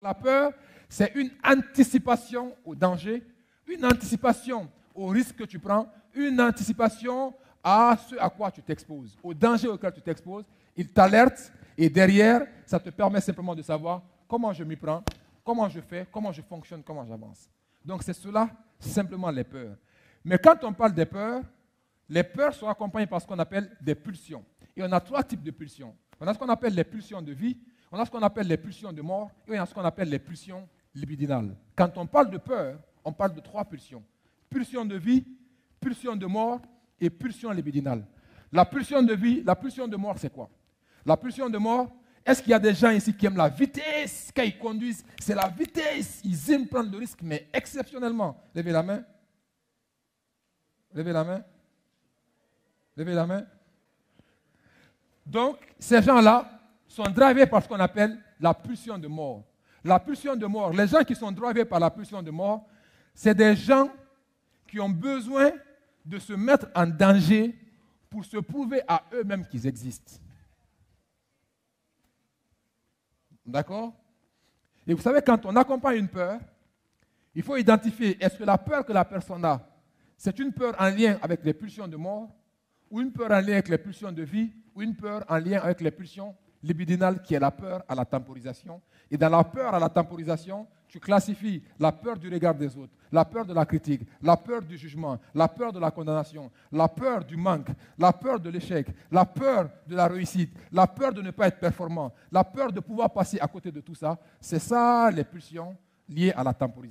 La peur, c'est une anticipation au danger, une anticipation au risque que tu prends, une anticipation à ce à quoi tu t'exposes, au danger auquel tu t'exposes. Il t'alerte et derrière, ça te permet simplement de savoir comment je m'y prends, comment je fais, comment je fonctionne, comment j'avance. Donc c'est cela, simplement les peurs. Mais quand on parle des peurs, les peurs sont accompagnées par ce qu'on appelle des pulsions. Et on a 3 types de pulsions. On a ce qu'on appelle les pulsions de vie, on a ce qu'on appelle les pulsions de mort, et on a ce qu'on appelle les pulsions libidinales. Quand on parle de peur, on parle de 3 pulsions. Pulsion de vie, pulsion de mort et pulsion libidinale. La pulsion de vie, la pulsion de mort, c'est quoi? La pulsion de mort, est-ce qu'il y a des gens ici qui aiment la vitesse quand ils conduisent? C'est la vitesse, ils aiment prendre le risque, mais exceptionnellement. Levez la main. Levez la main. Levez la main. Donc, ces gens-là sont drivés par ce qu'on appelle la pulsion de mort. La pulsion de mort, les gens qui sont drivés par la pulsion de mort, c'est des gens qui ont besoin de se mettre en danger pour se prouver à eux-mêmes qu'ils existent. D'accord? Et vous savez, quand on accompagne une peur, il faut identifier, est-ce que la peur que la personne a, c'est une peur en lien avec les pulsions de mort, ou une peur en lien avec les pulsions de vie, ou une peur en lien avec les pulsions libidinales, qui est la peur à la temporisation. Et dans la peur à la temporisation, tu classifies la peur du regard des autres, la peur de la critique, la peur du jugement, la peur de la condamnation, la peur du manque, la peur de l'échec, la peur de la réussite, la peur de ne pas être performant, la peur de pouvoir passer à côté de tout ça. C'est ça les pulsions liées à la temporisation.